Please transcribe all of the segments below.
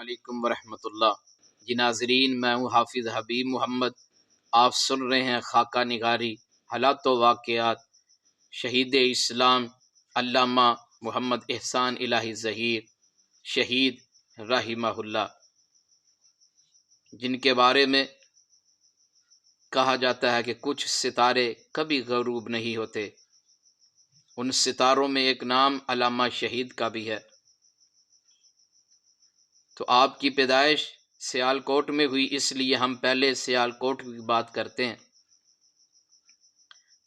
علیکم ورحمۃ اللہ۔ جی ناظرین، میں ہوں حافظ حبیب محمد۔ آپ سن رہے ہیں خاکہ نگاری حالات و واقعات شہید اسلام علامہ محمد احسان الہی ظہیر شہید رحمہ اللہ، جن کے بارے میں کہا جاتا ہے کہ کچھ ستارے کبھی غروب نہیں ہوتے۔ ان ستاروں میں ایک نام علامہ شہید کا بھی ہے۔ تو آپ کی پیدائش سیالکوٹ میں ہوئی، اس لیے ہم پہلے سیالکوٹ کی بات کرتے ہیں۔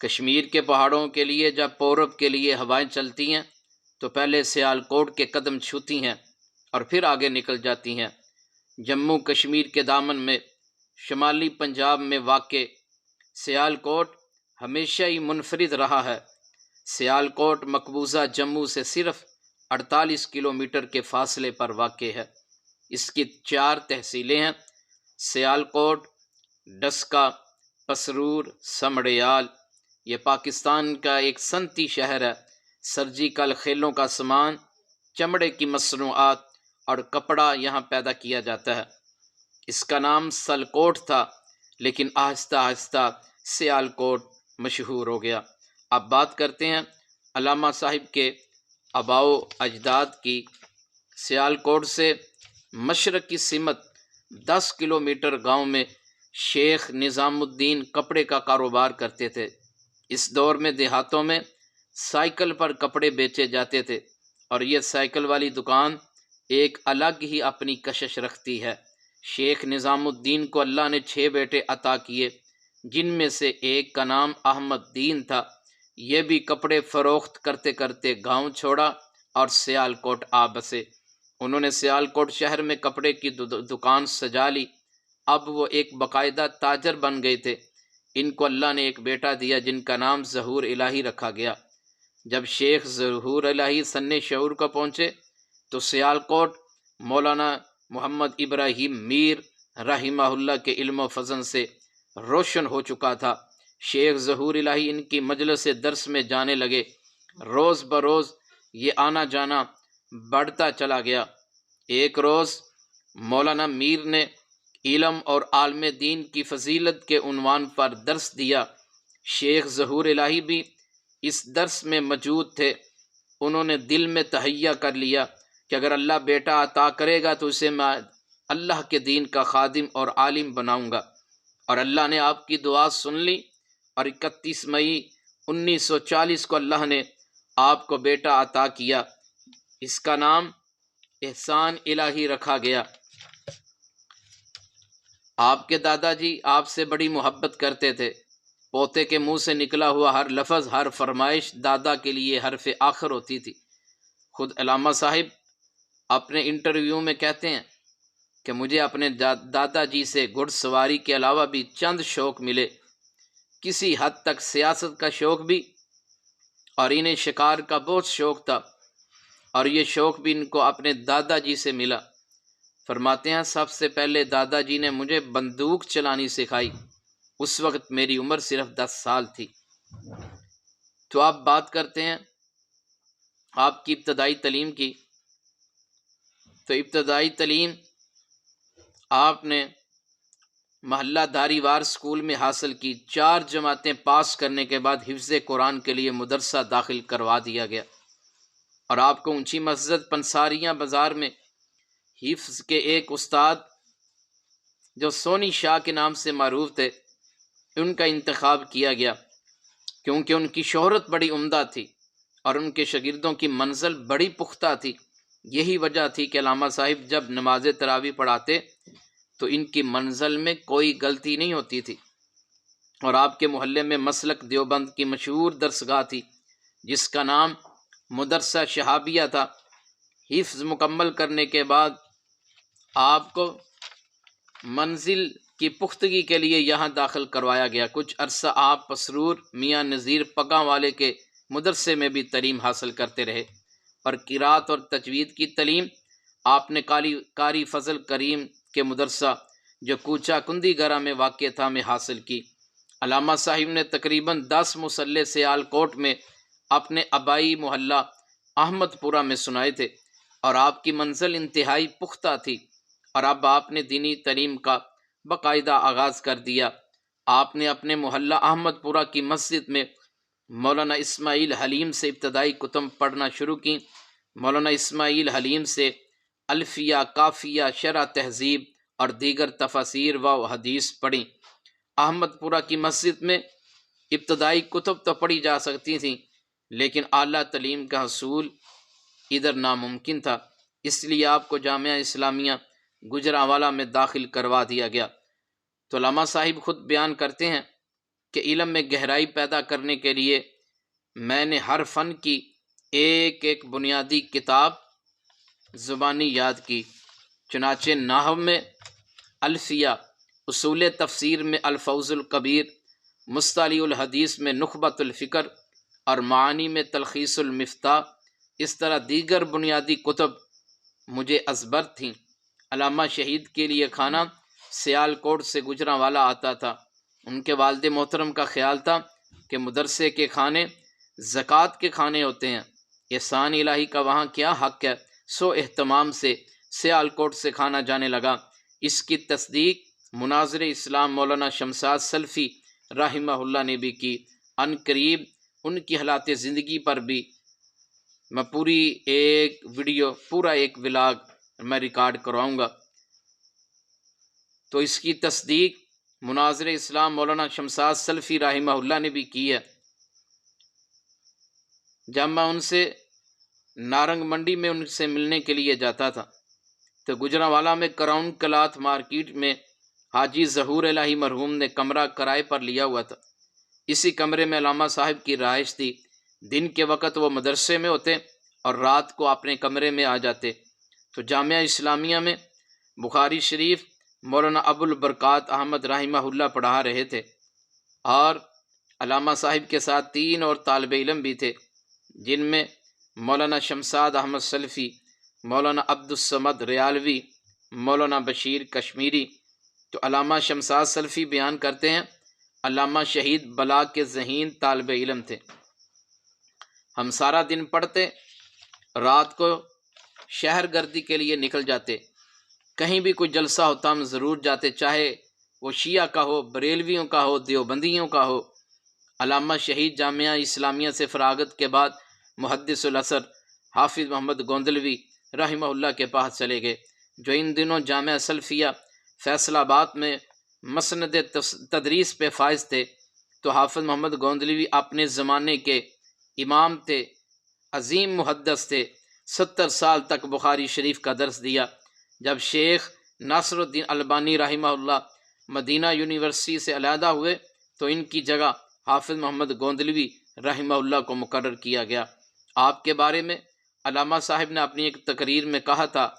کشمیر کے پہاڑوں کے لیے جب پورب کے لیے ہوائیں چلتی ہیں تو پہلے سیالکوٹ کے قدم چھوتی ہیں اور پھر آگے نکل جاتی ہیں۔ جموں کشمیر کے دامن میں شمالی پنجاب میں واقع سیالکوٹ ہمیشہ ہی منفرد رہا ہے۔ سیالکوٹ مقبوضہ جموں سے صرف 48 کلومیٹر کے فاصلے پر واقع ہے۔ اس کی 4 تحصیلیں ہیں: سیالکوٹ، ڈسکہ، پسرور، سمڑیال۔ یہ پاکستان کا ایک صنعتی شہر ہے۔ سرجیکل کھیلوں کا سامان، چمڑے کی مصنوعات اور کپڑا یہاں پیدا کیا جاتا ہے۔ اس کا نام سلکوٹ تھا، لیکن آہستہ آہستہ سیالکوٹ مشہور ہو گیا۔ اب بات کرتے ہیں علامہ صاحب کے آباء و اجداد کی۔ سیالکوٹ سے مشرق کی سمت 10 کلومیٹر گاؤں میں شیخ نظام الدین کپڑے کا کاروبار کرتے تھے۔ اس دور میں دیہاتوں میں سائیکل پر کپڑے بیچے جاتے تھے، اور یہ سائیکل والی دکان ایک الگ ہی اپنی کشش رکھتی ہے۔ شیخ نظام الدین کو اللہ نے 6 بیٹے عطا کیے، جن میں سے ایک کا نام احمد دین تھا۔ یہ بھی کپڑے فروخت کرتے کرتے گاؤں چھوڑا اور سیالکوٹ آ بسے۔ انہوں نے سیالکوٹ شہر میں کپڑے کی دکان سجا لی۔ اب وہ ایک باقاعدہ تاجر بن گئے تھے۔ ان کو اللہ نے ایک بیٹا دیا جن کا نام ظہور الہی رکھا گیا۔ جب شیخ ظہور الہی سن شعور کو پہنچے تو سیالکوٹ مولانا محمد ابراہیم میر رحمہ اللہ کے علم و فضل سے روشن ہو چکا تھا۔ شیخ ظہور الہی ان کی مجلس درس میں جانے لگے۔ روز بروز یہ آنا جانا بڑھتا چلا گیا۔ ایک روز مولانا میر نے علم اور عالم دین کی فضیلت کے عنوان پر درس دیا۔ شیخ ظہور الہی بھی اس درس میں موجود تھے۔ انہوں نے دل میں تہیہ کر لیا کہ اگر اللہ بیٹا عطا کرے گا تو اسے میں اللہ کے دین کا خادم اور عالم بناؤں گا، اور اللہ نے آپ کی دعا سن لی، اور 31 مئی 1940 کو اللہ نے آپ کو بیٹا عطا کیا۔ اس کا نام احسان الہی رکھا گیا۔ آپ کے دادا جی آپ سے بڑی محبت کرتے تھے۔ پوتے کے منہ سے نکلا ہوا ہر لفظ، ہر فرمائش دادا کے لیے حرف آخر ہوتی تھی۔ خود علامہ صاحب اپنے انٹرویو میں کہتے ہیں کہ مجھے اپنے دادا جی سے گھڑ سواری کے علاوہ بھی چند شوق ملے، کسی حد تک سیاست کا شوق بھی، اور انہیں شکار کا بہت شوق تھا، اور یہ شوق بھی ان کو اپنے دادا جی سے ملا۔ فرماتے ہیں سب سے پہلے دادا جی نے مجھے بندوق چلانی سکھائی۔ اس وقت میری عمر صرف 10 سال تھی۔ تو آپ بات کرتے ہیں آپ کی ابتدائی تعلیم کی۔ تو ابتدائی تعلیم آپ نے محلہ داری وار اسکول میں حاصل کی۔ 4 جماعتیں پاس کرنے کے بعد حفظ قرآن کے لیے مدرسہ داخل کروا دیا گیا، اور آپ کو اونچی مسجد پنساریاں بازار میں حفظ کے ایک استاد جو سونی شاہ کے نام سے معروف تھے، ان کا انتخاب کیا گیا، کیونکہ ان کی شہرت بڑی عمدہ تھی اور ان کے شاگردوں کی منزل بڑی پختہ تھی۔ یہی وجہ تھی کہ علامہ صاحب جب نماز تراویح پڑھاتے تو ان کی منزل میں کوئی غلطی نہیں ہوتی تھی۔ اور آپ کے محلے میں مسلک دیوبند کی مشہور درسگاہ تھی جس کا نام مدرسہ شہابیہ تھا۔ حفظ مکمل کرنے کے بعد آپ کو منزل کی پختگی کے لیے یہاں داخل کروایا گیا۔ کچھ عرصہ آپ پسرور میاں نذیر پگاں والے کے مدرسے میں بھی تعلیم حاصل کرتے رہے، اور قرات اور تجوید کی تعلیم آپ نے قاری فضل کریم کے مدرسہ جو کوچہ کندی گرہ میں واقع تھا میں حاصل کی۔ علامہ صاحب نے تقریباً 10 مصلے سیالکوٹ میں اپنے آبائی محلہ احمد پورہ میں سنائے تھے، اور آپ کی منزل انتہائی پختہ تھی۔ اور اب آپ نے دینی تعلیم کا باقاعدہ آغاز کر دیا۔ آپ نے اپنے محلہ احمد پورہ کی مسجد میں مولانا اسماعیل حلیم سے ابتدائی کتب پڑھنا شروع کی۔ مولانا اسماعیل حلیم سے الفیہ، کافیہ، شرح تہذیب اور دیگر تفاسیر و حدیث پڑھی۔ احمد پورہ کی مسجد میں ابتدائی کتب تو پڑھی جا سکتی تھیں، لیکن اعلیٰ تعلیم کا حصول ادھر ناممکن تھا، اس لیے آپ کو جامعہ اسلامیہ گجرانوالہ میں داخل کروا دیا گیا۔ تو علامہ صاحب خود بیان کرتے ہیں کہ علم میں گہرائی پیدا کرنے کے لیے میں نے ہر فن کی ایک ایک بنیادی کتاب زبانی یاد کی، چنانچہ نحو میں الفیہ، اصول تفسیر میں الفوز الکبیر، مصطلح الحدیث میں نخبۃ الفکر اور معانی میں تلخیص المفتاح، اس طرح دیگر بنیادی کتب مجھے ازبر تھیں۔ علامہ شہید کے لیے کھانا سیال کوٹ سے گجرانوالہ آتا تھا۔ ان کے والد محترم کا خیال تھا کہ مدرسے کے کھانے زکوٰۃ کے کھانے ہوتے ہیں، احسان الہی کا وہاں کیا حق ہے، سو اہتمام سے سیال کوٹ سے کھانا جانے لگا۔ اس کی تصدیق مناظر اسلام مولانا شمشاد سلفی رحمہ اللہ نے بھی کی۔ ان قریب ان کی حالات زندگی پر بھی میں پوری ایک ویڈیو، پورا ایک ولاگ میں ریکارڈ کرواؤں گا۔ تو اس کی تصدیق مناظر اسلام مولانا شمشاد سلفی رحمہ اللہ نے بھی کی ہے۔ جب میں ان سے نارنگ منڈی میں ان سے ملنے کے لیے جاتا تھا تو گجرانوالہ میں کراؤن کلاتھ مارکیٹ میں حاجی ظہور الہی مرحوم نے کمرہ کرائے پر لیا ہوا تھا۔ اسی کمرے میں علامہ صاحب کی رہائش تھی۔ دن کے وقت وہ مدرسے میں ہوتے اور رات کو اپنے کمرے میں آ جاتے۔ تو جامعہ اسلامیہ میں بخاری شریف مولانا ابو البرکات احمد رحمہ اللہ پڑھا رہے تھے، اور علامہ صاحب کے ساتھ 3 اور طالب علم بھی تھے، جن میں مولانا شمشاد احمد سلفی، مولانا عبد الصمد ریالوی، مولانا بشیر کشمیری۔ تو علامہ شمشاد سلفی بیان کرتے ہیں علامہ شہید بلاغ کے ذہین طالب علم تھے۔ ہم سارا دن پڑھتے، رات کو شہر گردی کے لیے نکل جاتے، کہیں بھی کوئی جلسہ ہوتا ہم ضرور جاتے، چاہے وہ شیعہ کا ہو، بریلویوں کا ہو، دیوبندیوں کا ہو۔ علامہ شہید جامعہ اسلامیہ سے فراغت کے بعد محدث العصر حافظ محمد گوندلوی رحمہ اللہ کے پاس چلے گئے، جو ان دنوں جامعہ سلفیہ فیصل آباد میں مسند تدریس پہ فائز تھے۔ تو حافظ محمد گوندلوی اپنے زمانے کے امام تھے، عظیم محدث تھے، 70 سال تک بخاری شریف کا درس دیا۔ جب شیخ ناصر الدین البانی رحمہ اللہ مدینہ یونیورسٹی سے علیحدہ ہوئے تو ان کی جگہ حافظ محمد گوندلوی رحمہ اللہ کو مقرر کیا گیا۔ آپ کے بارے میں علامہ صاحب نے اپنی ایک تقریر میں کہا تھا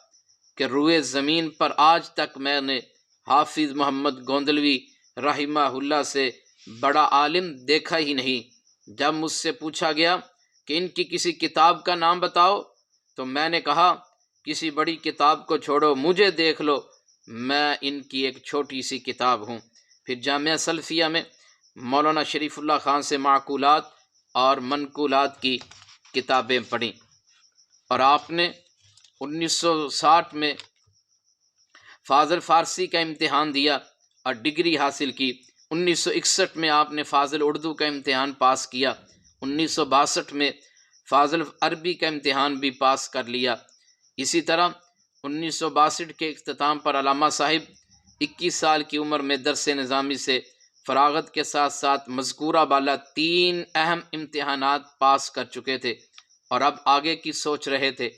کہ روئے زمین پر آج تک میں نے حافظ محمد گوندلوی رحمہ اللہ سے بڑا عالم دیکھا ہی نہیں۔ جب مجھ سے پوچھا گیا کہ ان کی کسی کتاب کا نام بتاؤ تو میں نے کہا کسی بڑی کتاب کو چھوڑو، مجھے دیکھ لو، میں ان کی ایک چھوٹی سی کتاب ہوں۔ پھر جامعہ سلفیہ میں مولانا شریف اللہ خان سے معقولات اور منقولات کی کتابیں پڑھیں، اور آپ نے 1960 میں فاضل فارسی کا امتحان دیا اور ڈگری حاصل کی۔ 1961 میں آپ نے فاضل اردو کا امتحان پاس کیا۔ 1962 میں فاضل عربی کا امتحان بھی پاس کر لیا۔ اسی طرح 1962 کے اختتام پر علامہ صاحب 21 سال کی عمر میں درس نظامی سے فراغت کے ساتھ ساتھ مذکورہ بالا 3 اہم امتحانات پاس کر چکے تھے اور اب آگے کی سوچ رہے تھے۔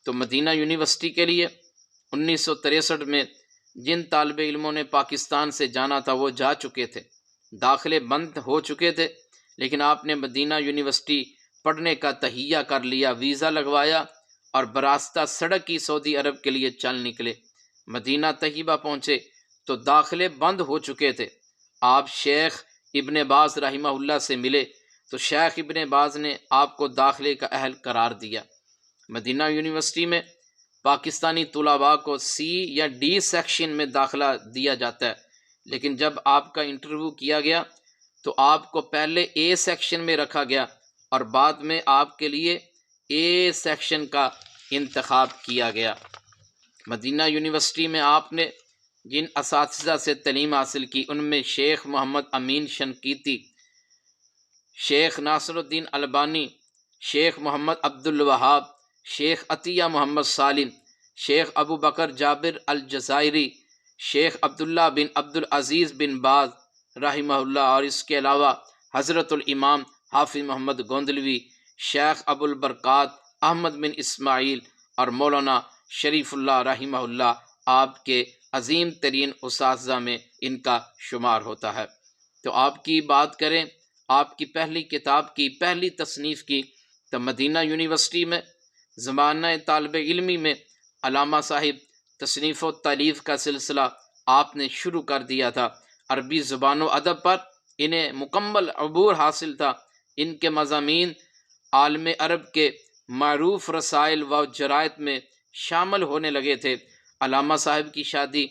تو مدینہ یونیورسٹی کے لیے 1963 میں جن طالب علموں نے پاکستان سے جانا تھا وہ جا چکے تھے، داخلے بند ہو چکے تھے، لیکن آپ نے مدینہ یونیورسٹی پڑھنے کا تہیہ کر لیا، ویزا لگوایا اور براستہ سڑک ہی سعودی عرب کے لیے چل نکلے۔ مدینہ طیبہ پہنچے تو داخلے بند ہو چکے تھے۔ آپ شیخ ابن باز رحمہ اللہ سے ملے تو شیخ ابن باز نے آپ کو داخلے کا اہل قرار دیا۔ مدینہ یونیورسٹی میں پاکستانی طلباء کو سی یا ڈی سیکشن میں داخلہ دیا جاتا ہے، لیکن جب آپ کا انٹرویو کیا گیا تو آپ کو پہلے اے سیکشن میں رکھا گیا اور بعد میں آپ کے لیے اے سیکشن کا انتخاب کیا گیا۔ مدینہ یونیورسٹی میں آپ نے جن اساتذہ سے تعلیم حاصل کی ان میں شیخ محمد امین شنقیطی، شیخ ناصر الدین البانی، شیخ محمد عبد الوہاب، شیخ عطیہ محمد سالم، شیخ ابو بکر جابر الجزائری، شیخ عبداللہ بن عبد العزیز بن باز رحمہ اللہ، اور اس کے علاوہ حضرت الامام حافظ محمد گوندلوی، شیخ ابو البرکات احمد بن اسماعیل اور مولانا شریف اللہ رحمہ اللہ آپ کے عظیم ترین اساتذہ میں ان کا شمار ہوتا ہے۔ تو آپ کی بات کریں آپ کی پہلی کتاب کی، پہلی تصنیف کی، تو مدینہ یونیورسٹی میں زمانہ طالب علمی میں علامہ صاحب تصنیف و تالیف کا سلسلہ آپ نے شروع کر دیا تھا۔ عربی زبان و ادب پر انہیں مکمل عبور حاصل تھا۔ ان کے مضامین عالم عرب کے معروف رسائل و جرائد میں شامل ہونے لگے تھے۔ علامہ صاحب کی شادی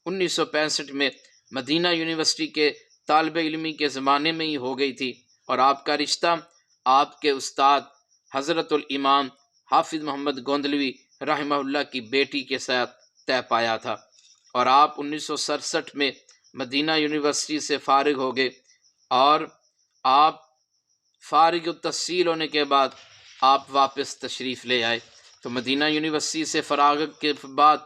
1965 میں مدینہ یونیورسٹی کے طالب علمی کے زمانے میں ہی ہو گئی تھی، اور آپ کا رشتہ آپ کے استاد حضرت الامام حافظ محمد گوندلوی رحمہ اللہ کی بیٹی کے ساتھ طے پایا تھا، اور آپ 1967 میں مدینہ یونیورسٹی سے فارغ ہو گئے، اور آپ فارغ التحصیل ہونے کے بعد آپ واپس تشریف لے آئے۔ تو مدینہ یونیورسٹی سے فراغت کے بعد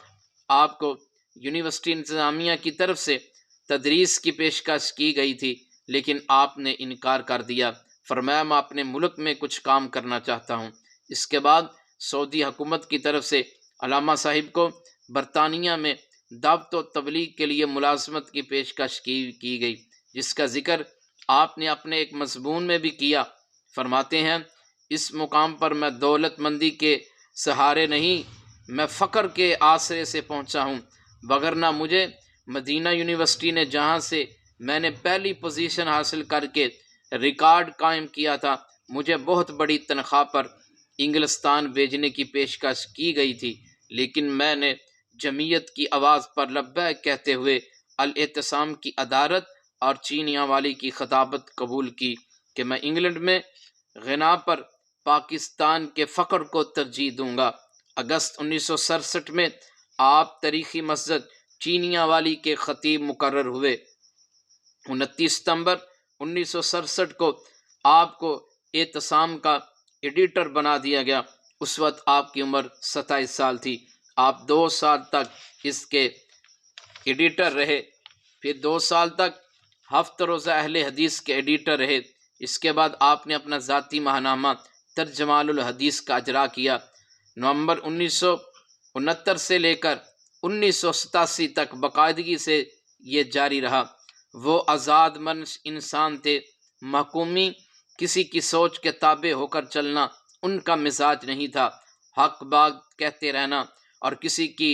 آپ کو یونیورسٹی انتظامیہ کی طرف سے تدریس کی پیشکش کی گئی تھی، لیکن آپ نے انکار کر دیا، فرمایا میں اپنے ملک میں کچھ کام کرنا چاہتا ہوں۔ اس کے بعد سعودی حکومت کی طرف سے علامہ صاحب کو برطانیہ میں دعوت و تبلیغ کے لیے ملازمت کی پیشکش کی گئی، جس کا ذکر آپ نے اپنے ایک مضمون میں بھی کیا۔ فرماتے ہیں اس مقام پر میں دولت مندی کے سہارے نہیں، میں فقر کے آسرے سے پہنچا ہوں، وگرنہ مجھے مدینہ یونیورسٹی نے جہاں سے میں نے پہلی پوزیشن حاصل کر کے ریکارڈ قائم کیا تھا، مجھے بہت بڑی تنخواہ پر انگلستان بھیجنے کی پیشکش کی گئی تھی، لیکن میں نے جمعیت کی آواز پر لبیک کہتے ہوئے الاعتصام کی ادارت اور چینیاں والی کی خطابت قبول کی کہ میں انگلینڈ میں غنا پر پاکستان کے فقر کو ترجیح دوں گا۔ اگست 1967 میں آپ تاریخی مسجد چینیاں والی کے خطیب مقرر ہوئے۔ 29 ستمبر 1967 کو آپ کو اعتصام کا ایڈیٹر بنا دیا گیا۔ اس وقت آپ کی عمر 27 سال تھی۔ آپ 2 سال تک اس کے ایڈیٹر رہے، پھر 2 سال تک ہفت روزہ اہل حدیث کے ایڈیٹر رہے۔ اس کے بعد آپ نے اپنا ذاتی ماہنامہ ترجمان الحدیث کا اجرا کیا۔ نومبر 1969 سے لے کر 1987 تک باقاعدگی سے یہ جاری رہا۔ وہ آزاد منش انسان تھے، محکومی کسی کی سوچ کے تابع ہو کر چلنا ان کا مزاج نہیں تھا۔ حق بات کہتے رہنا اور کسی کی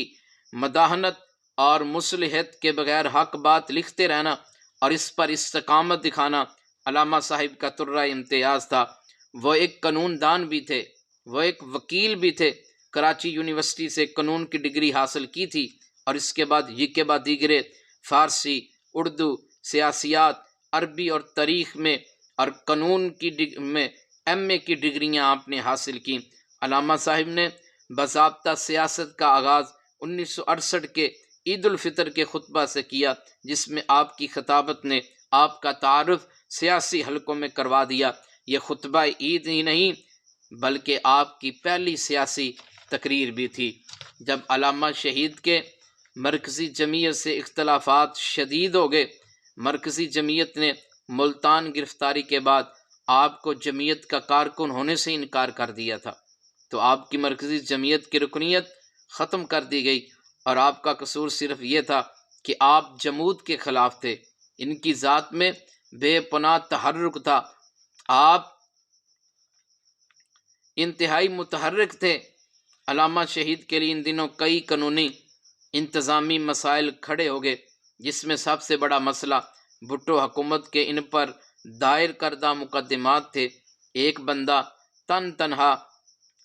مداحنت اور مصلحت کے بغیر حق بات لکھتے رہنا اور اس پر استقامت دکھانا علامہ صاحب کا ترہ امتیاز تھا۔ وہ ایک قانون دان بھی تھے، وہ ایک وکیل بھی تھے۔ کراچی یونیورسٹی سے قانون کی ڈگری حاصل کی تھی، اور اس کے بعد یہ کے بعد دیگرے فارسی، اردو، سیاسیات، عربی اور تاریخ میں اور قانون کی میں ایم اے کی ڈگریاں آپ نے حاصل کیں۔ علامہ صاحب نے باضابطہ سیاست کا آغاز 1968 کے عید الفطر کے خطبہ سے کیا، جس میں آپ کی خطابت نے آپ کا تعارف سیاسی حلقوں میں کروا دیا۔ یہ خطبہ عید ہی نہیں بلکہ آپ کی پہلی سیاسی تقریر بھی تھی۔ جب علامہ شہید کے مرکزی جمعیت سے اختلافات شدید ہو گئے، مرکزی جمعیت نے ملتان گرفتاری کے بعد آپ کو جمعیت کا کارکن ہونے سے انکار کر دیا تھا، تو آپ کی مرکزی جمعیت کی رکنیت ختم کر دی گئی، اور آپ کا قصور صرف یہ تھا کہ آپ جمود کے خلاف تھے۔ ان کی ذات میں بے پناہ تحرک تھا، آپ انتہائی متحرک تھے۔ علامہ شہید کے لیے ان دنوں کئی قانونی انتظامی مسائل کھڑے ہو گئے، جس میں سب سے بڑا مسئلہ بھٹو حکومت کے ان پر دائر کردہ مقدمات تھے۔ ایک بندہ تنہا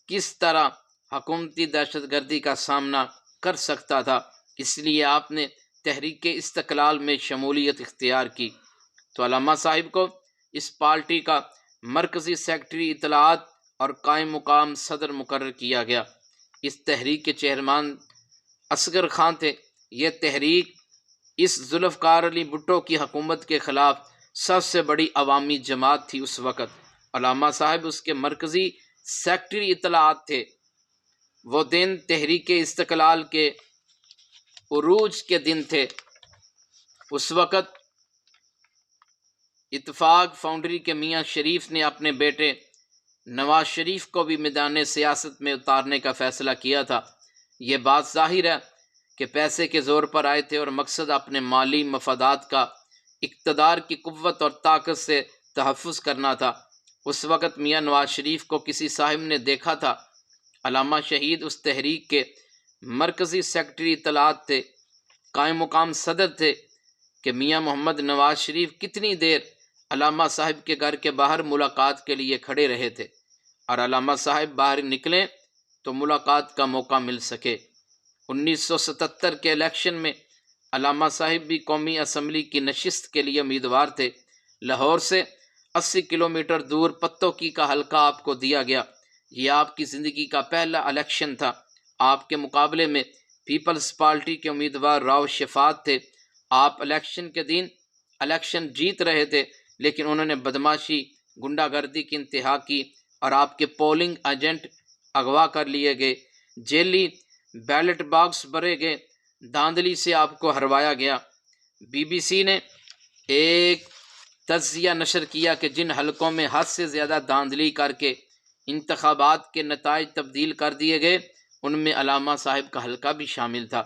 کس طرح حکومتی دہشت گردی کا سامنا کر سکتا تھا، اس لیے آپ نے تحریک استقلال میں شمولیت اختیار کی، تو علامہ صاحب کو اس پارٹی کا مرکزی سیکرٹری اطلاعات اور قائم مقام صدر مقرر کیا گیا۔ اس تحریک کے چیئرمین اصغر خان تھے۔ یہ تحریک اس ذوالفقار علی بھٹو کی حکومت کے خلاف سب سے بڑی عوامی جماعت تھی اس وقت۔ علامہ صاحب اس کے مرکزی سیکٹری اطلاعات تھے۔ وہ دن تحریک استقلال کے عروج کے دن تھے۔ اس وقت اتفاق فاؤنڈری کے میاں شریف نے اپنے بیٹے نواز شریف کو بھی میدان سیاست میں اتارنے کا فیصلہ کیا تھا۔ یہ بات ظاہر ہے کہ پیسے کے زور پر آئے تھے اور مقصد اپنے مالی مفادات کا اقتدار کی قوت اور طاقت سے تحفظ کرنا تھا۔ اس وقت میاں نواز شریف کو کسی صاحب نے دیکھا تھا۔ علامہ شہید اس تحریک کے مرکزی سیکرٹری اطلاعات تھے، قائم مقام صدر تھے کہ میاں محمد نواز شریف کتنی دیر علامہ صاحب کے گھر کے باہر ملاقات کے لیے کھڑے رہے تھے، اور علامہ صاحب باہر نکلیں تو ملاقات کا موقع مل سکے۔ 1977 کے الیکشن میں علامہ صاحب بھی قومی اسمبلی کی نشست کے لیے امیدوار تھے۔ لاہور سے 80 کلومیٹر دور پتوکی کا حلقہ آپ کو دیا گیا۔ یہ آپ کی زندگی کا پہلا الیکشن تھا۔ آپ کے مقابلے میں پیپلز پارٹی کے امیدوار راؤ شفاعت تھے۔ آپ الیکشن کے دن الیکشن جیت رہے تھے، لیکن انہوں نے بدماشی، گنڈا گردی کی انتہا کی اور آپ کے پولنگ ایجنٹ اغوا کر لیے گئے، جیلی بیلٹ باکس بھرے گئے، دھاندلی سے آپ کو ہروایا گیا۔ بی بی سی نے ایک تجزیہ نشر کیا کہ جن حلقوں میں حد سے زیادہ دھاندلی کر کے انتخابات کے نتائج تبدیل کر دیے گئے، ان میں علامہ صاحب کا حلقہ بھی شامل تھا۔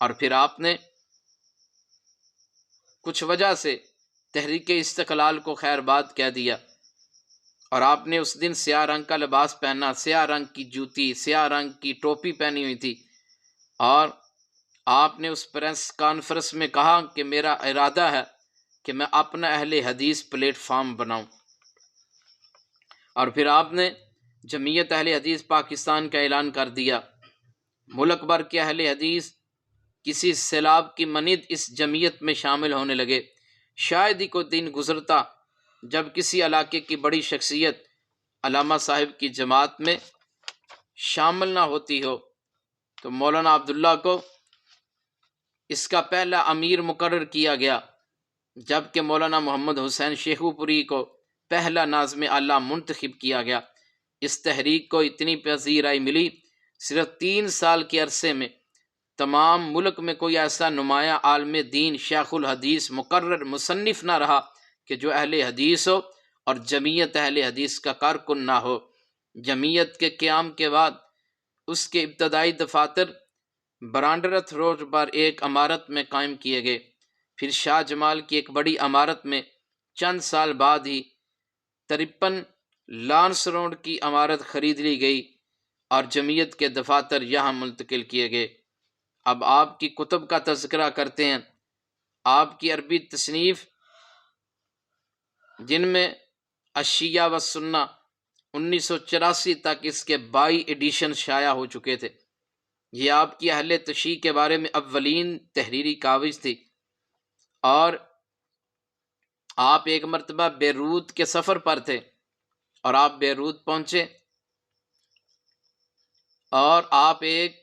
اور پھر آپ نے کچھ وجہ سے تحریک استقلال کو خیر باد کہہ دیا، اور آپ نے اس دن سیاہ رنگ کا لباس پہنا، سیاہ رنگ کی جوتی، سیاہ رنگ کی ٹوپی پہنی ہوئی تھی، اور آپ نے اس پریس کانفرنس میں کہا کہ میرا ارادہ ہے کہ میں اپنا اہل حدیث پلیٹ فارم بناؤں۔ اور پھر آپ نے جمعیت اہل حدیث پاکستان کا اعلان کر دیا۔ ملک بھر کے اہل حدیث کسی سیلاب کی مانند اس جمعیت میں شامل ہونے لگے۔ شاید ہی کوئی دن گزرتا جب کسی علاقے کی بڑی شخصیت علامہ صاحب کی جماعت میں شامل نہ ہوتی ہو۔ تو مولانا عبداللہ کو اس کا پہلا امیر مقرر کیا گیا، جبکہ مولانا محمد حسین شیخو پوری کو پہلا ناظم اعلیٰ منتخب کیا گیا۔ اس تحریک کو اتنی پذیرائی ملی، صرف 3 سال کے عرصے میں تمام ملک میں کوئی ایسا نمایاں عالم دین، شیخ الحدیث، مقرر، مصنف نہ رہا کہ جو اہل حدیث ہو اور جمعیت اہل حدیث کا کارکن نہ ہو۔ جمعیت کے قیام کے بعد اس کے ابتدائی دفاتر برانڈرتھ روڈ پر ایک عمارت میں قائم کیے گئے، پھر شاہ جمال کی ایک بڑی عمارت میں، چند سال بعد ہی 53 لانس روڈ کی عمارت خرید لی گئی اور جمعیت کے دفاتر یہاں منتقل کیے گئے۔ اب آپ کی کتب کا تذکرہ کرتے ہیں۔ آپ کی عربی تصنیف، جن میں الشیعہ والسنہ 1984 تک اس کے 22 ایڈیشن شائع ہو چکے تھے۔ یہ آپ کی اہل تشیع کے بارے میں اولین تحریری کاوش تھی، اور آپ ایک مرتبہ بیروت کے سفر پر تھے، اور آپ بیروت پہنچے اور آپ ایک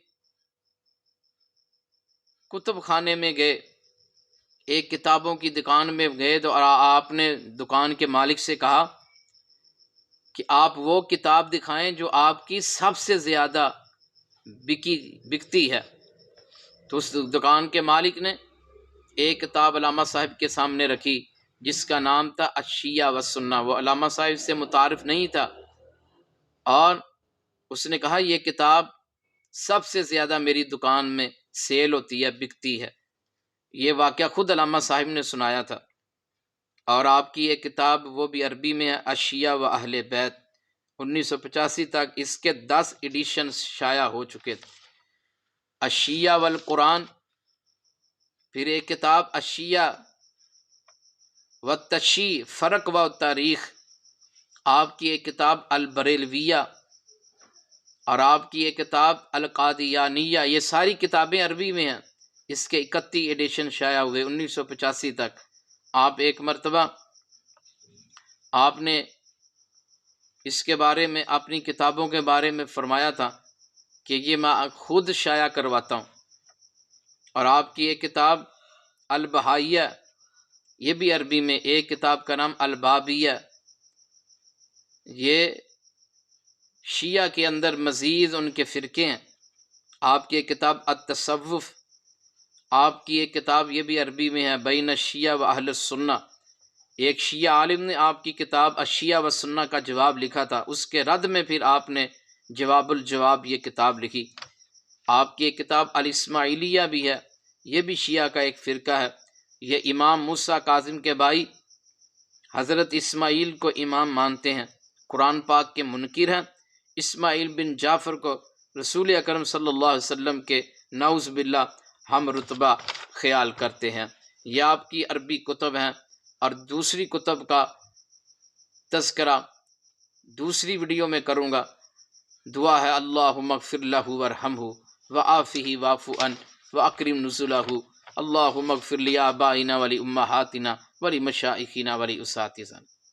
کتب خانے میں گئے، ایک کتابوں کی دکان میں گئے، تو آپ نے دکان کے مالک سے کہا کہ آپ وہ کتاب دکھائیں جو آپ کی سب سے زیادہ بکتی ہے۔ تو اس دکان کے مالک نے ایک کتاب علامہ صاحب کے سامنے رکھی جس کا نام تھا الشیعہ والسنہ۔ وہ علامہ صاحب سے متعارف نہیں تھا، اور اس نے کہا یہ کتاب سب سے زیادہ میری دکان میں سیل ہوتی ہے، بکتی ہے۔ یہ واقعہ خود علامہ صاحب نے سنایا تھا، اور آپ کی ایک کتاب وہ بھی عربی میں ہے، الشیعہ و اہل بیت۔ 1985 تک اس کے 10 ایڈیشن شائع ہو چکے تھے۔ الشیعہ والقرآن، پھر ایک کتاب الشیعہ والتشیع، فرق و تاریخ، آپ کی ایک کتاب البریلویہ، اور آپ کی ایک کتاب القادیانیہ۔ یہ ساری کتابیں عربی میں ہیں۔ اس کے 31 ایڈیشن شائع ہوئے 1985 تک۔ آپ ایک مرتبہ آپ نے اس کے بارے میں، اپنی کتابوں کے بارے میں فرمایا تھا کہ یہ میں خود شائع کرواتا ہوں۔ اور آپ کی ایک کتاب البہائیہ، یہ بھی عربی میں، ایک کتاب کا نام البابیہ، یہ شیعہ کے اندر مزید ان کے فرقے ہیں۔ آپ کی ایک کتاب التصوف، آپ کی ایک کتاب یہ بھی عربی میں ہے بین الشیعہ و اہل السنہ۔ ایک شیعہ عالم نے آپ کی کتاب الشیعہ و سنہ کا جواب لکھا تھا، اس کے رد میں پھر آپ نے جواب الجواب یہ کتاب لکھی۔ آپ کی ایک کتاب الاسماعیلیہ بھی ہے، یہ بھی شیعہ کا ایک فرقہ ہے۔ یہ امام موسیٰ کاظم کے بھائی حضرت اسماعیل کو امام مانتے ہیں، قرآن پاک کے منکر ہیں، اسماعیل بن جعفر کو رسول اکرم صلی اللہ علیہ وسلم کے نعوذ باللہ ہم رتبہ خیال کرتے ہیں۔ یہ آپ کی عربی کتب ہیں، اور دوسری کتب کا تذکرہ دوسری ویڈیو میں کروں گا۔ دعا ہے اللہم اغفر لہ ورحمہ وعافہ واعف عنہ واکرم نزلہ، اللہم اغفر لآبائنا ولامہاتنا ولمشائخنا ولاساتذتنا۔